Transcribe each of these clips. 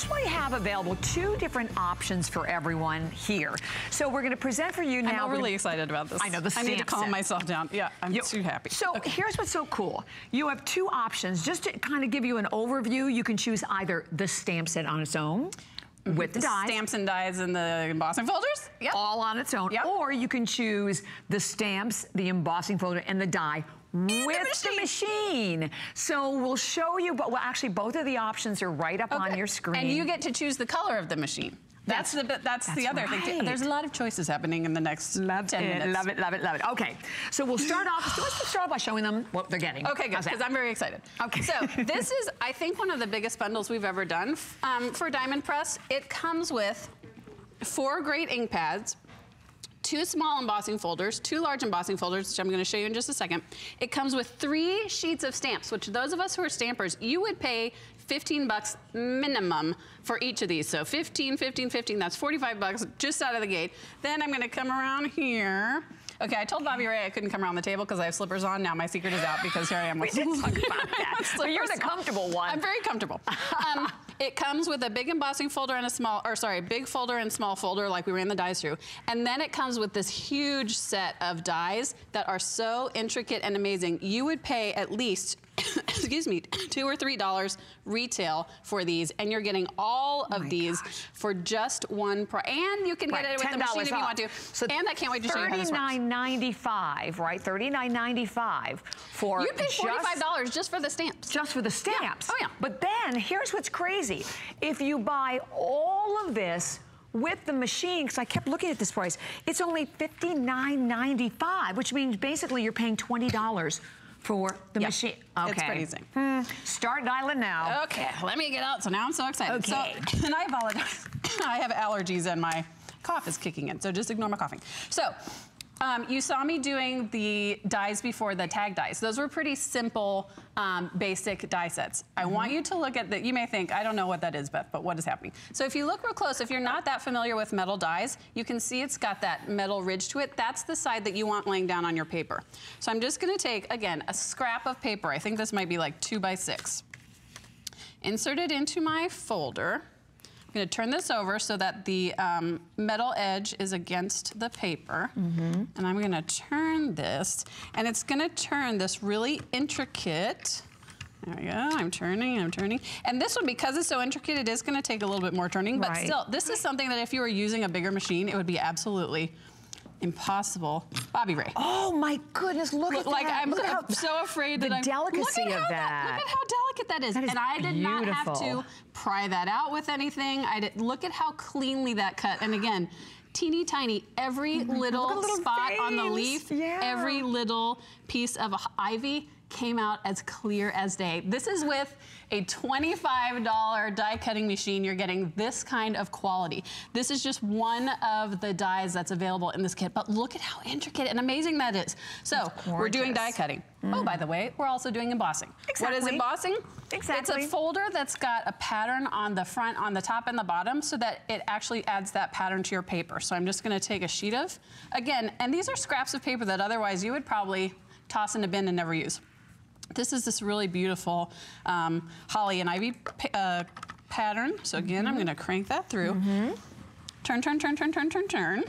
actually have available 2 different options for everyone here. So we're gonna present for you now. I'm really excited about this. I know, the stamp I need to calm set. myself down. Yeah, I'm too happy. So here's what's so cool. You have 2 options. Just to kind of give you an overview, you can choose either the stamp set on its own, with the dies. Stamps and dies in the embossing folders. Yep. All on its own. Yep. Or you can choose the stamps, the embossing folder, and the die with the machine. So we'll show you, but well, actually both of the options are right up on your screen. And you get to choose the color of the machine. That's the other thing. There's a lot of choices happening in the next 10 minutes. Love it, love it, love it. Okay, so we'll start off. So let's start off by showing them what they're getting. Okay, good, because I'm very excited. Okay. So this is, I think, one of the biggest bundles we've ever done for Diamond Press. It comes with 4 great ink pads, 2 small embossing folders, 2 large embossing folders, which I'm going to show you in just a second. It comes with 3 sheets of stamps, which those of us who are stampers, you would pay 15 bucks minimum for each of these. So 15, 15, 15, that's 45 bucks just out of the gate. Then I'm gonna come around here. Okay, I told Bobby Ray I couldn't come around the table because I have slippers on. Now my secret is out because here I am with we did talk about that. So you're the comfortable one. I'm very comfortable. It comes with a big embossing folder and a small, or sorry, big folder and small folder like we ran the dies through. And then it comes with this huge set of dies that are so intricate and amazing. You would pay at least, excuse me, $2 or $3 retail for these, and you're getting all of these for just one price. And you can get it with the machine if you want to. So and I can't wait to show you how this works. $39.95, right? $39.95 for you pay $45 just for the stamps. Just for the stamps. Yeah. Oh yeah. But then here's what's crazy. If you buy all of this with the machine, because I kept looking at this price, it's only $59.95, which means basically you're paying $20 for the machine. Okay. It's crazy. Start dialing now. Okay, let me get out. So now I'm so excited. Okay. So, and I apologize. I have allergies and my cough is kicking in, so just ignore my coughing. So, you saw me doing the dies before, the tag dies. Those were pretty simple, basic die sets. I want you to look at that. You may think, I don't know what that is, Beth, but what is happening? So if you look real close, if you're not that familiar with metal dies, you can see it's got that metal ridge to it. That's the side that you want laying down on your paper. So I'm just gonna take, again, a scrap of paper. I think this might be like 2 by 6. Insert it into my folder. I'm going to turn this over so that the metal edge is against the paper. And I'm going to turn this, and it's going to turn this really intricate. There we go. I'm turning. And this one, because it's so intricate, it is going to take a little bit more turning. But still, this is something that if you were using a bigger machine, it would be absolutely impossible. Bobby Ray. Oh my goodness, look at like that. I'm so afraid that the delicacy of that. Look at how delicate that is. And I did not have to pry that out with anything. Look at how cleanly that cut. And again, teeny tiny, every little spot on the leaf, every little piece of ivy came out as clear as day. This is with a $25 die cutting machine. You're getting this kind of quality. This is just one of the dies that's available in this kit, but look at how intricate and amazing that is. So we're doing die cutting. Oh, by the way, we're also doing embossing. What is embossing? It's a folder that's got a pattern on the front, on the top and the bottom, so that it actually adds that pattern to your paper. So I'm just gonna take a sheet of, again, and these are scraps of paper that otherwise you would probably toss in a bin and never use. This is this really beautiful holly and ivy pattern. So again, I'm gonna crank that through. Turn, turn, turn, turn, turn, turn, turn.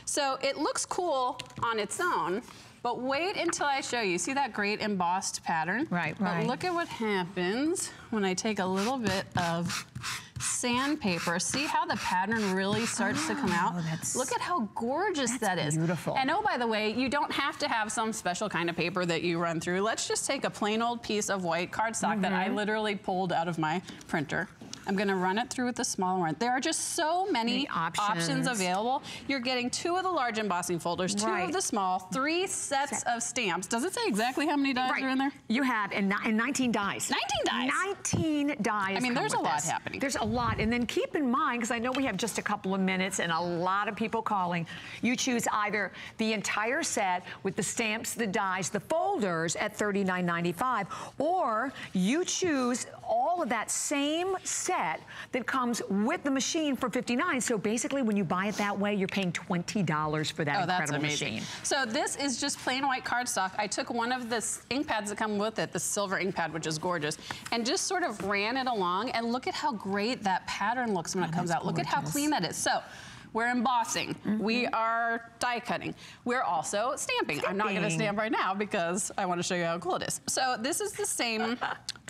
So it looks cool on its own, but wait until I show you. See that great embossed pattern? Right. But look at what happens when I take a little bit of sandpaper. See how the pattern really starts to come out? Look at how gorgeous that is. Beautiful. And oh, by the way, you don't have to have some special kind of paper that you run through. Let's just take a plain old piece of white cardstock that I literally pulled out of my printer. I'm gonna run it through with the smaller one. There are just so many options available. You're getting 2 of the large embossing folders, 2 of the small, 3 sets of stamps. Does it say exactly how many dies are in there? You have, and 19 dies. 19 dies? 19 dies. I mean, there's a lot happening. There's a lot, and then keep in mind, because I know we have just a couple of minutes and a lot of people calling, you choose either the entire set with the stamps, the dies, the folders at $39.95, or you choose all of that same set that comes with the machine for $59. So basically, when you buy it that way, you're paying $20 for that incredible machine. So this is just plain white cardstock. I took one of the ink pads that come with it, the silver ink pad, which is gorgeous, and just sort of ran it along, and look at how great that pattern looks when it comes out. Look at how clean that is. So we're embossing. We are die cutting. We're also stamping. I'm not gonna stamp right now because I wanna show you how cool it is. So this is the same,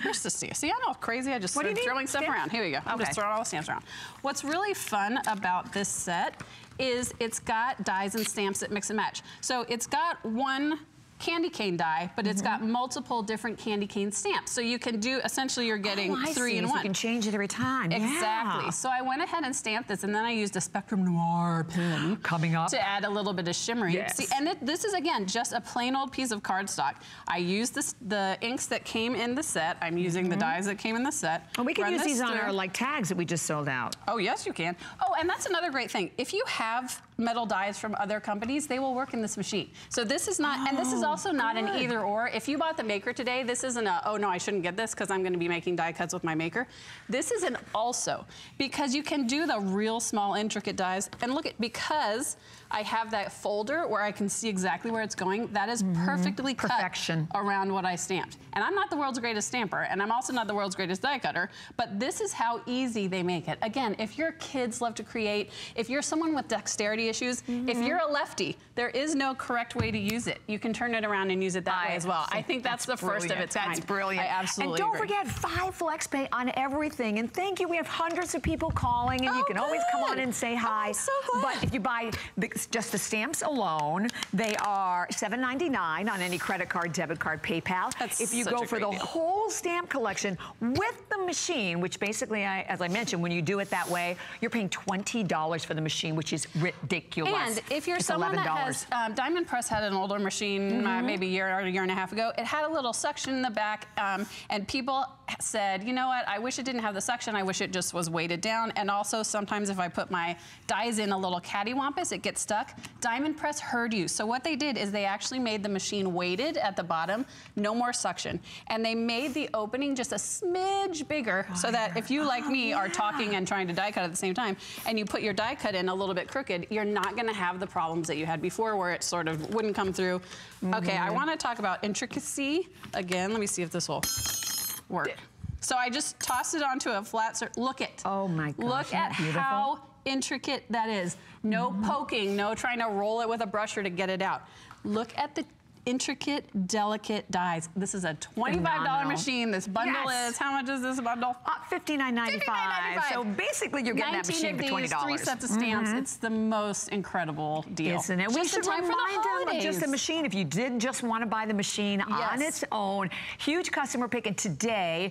where's the stamp? See, I'm all crazy. I just started throwing stuff around. Here we go. I'm just throwing all the stamps around. What's really fun about this set is it's got dies and stamps that mix and match. So it's got one candy cane die, but it's got multiple different candy cane stamps. So you can do, essentially you're getting 3 in 1. You can change it every time. Exactly. Yeah. So I went ahead and stamped this, and then I used a Spectrum Noir pen coming up to add a little bit of shimmering. Yes. See, and this is, again, just a plain old piece of cardstock. I used the inks that came in the set. I'm using the dies that came in the set. And we can use these on our tags that we just sold out. Oh, yes, you can. Oh, and that's another great thing. If you have metal dies from other companies, they will work in this machine. So this is not, and this is also not an either or. If you bought the maker today, this isn't a, oh no, I shouldn't get this because I'm gonna be making die cuts with my maker. This is an also, because you can do the real small intricate dies. And look at, because I have that folder where I can see exactly where it's going, that is perfectly cut around what I stamped. And I'm not the world's greatest stamper, and I'm also not the world's greatest die cutter, but this is how easy they make it. Again, if your kids love to create, if you're someone with dexterity issues, if you're a lefty, there is no correct way to use it. You can turn it around and use it that way as well. I think that's the first of its kind. That's brilliant. I absolutely agree. And don't forget 5 flex pay on everything. And thank you. We have hundreds of people calling, and you can always come on and say hi. I'm so glad. But if you buy just the stamps alone, they are $7.99 on any credit card, debit card, PayPal. That's if you go for the whole stamp collection with the machine, which basically, as I mentioned, when you do it that way, you're paying $20 for the machine, which is ridiculous. And if you're someone that has, Diamond Press had an older machine maybe a year or a year and a half ago. It had a little suction in the back, and people said, you know what, I wish it didn't have the suction. I wish it just was weighted down. And also sometimes if I put my dies in a little cattywampus, it gets stuck. Diamond Press heard you. So what they did is they actually made the machine weighted at the bottom, no more suction. And they made the opening just a smidge bigger so that if you, like me, are talking and trying to die cut at the same time, and you put your die cut in a little bit crooked, you're not gonna have the problems that you had before where it sort of wouldn't come through. Okay, I wanna talk about intricacy. Again, let me see if this will work. So I just tossed it onto a flat surface. Look at. Oh my gosh. Look at how intricate that is. No poking, no trying to roll it with a brusher to get it out. Look at the intricate, delicate dies. This is a $25 machine. This bundle is, how much is this bundle? $59.95. So basically you're getting that machine for $20. 3 sets of stamps. It's the most incredible deal. Isn't it? We should remind them of just the machine. If you did just want to buy the machine on its own, huge customer pick, and today,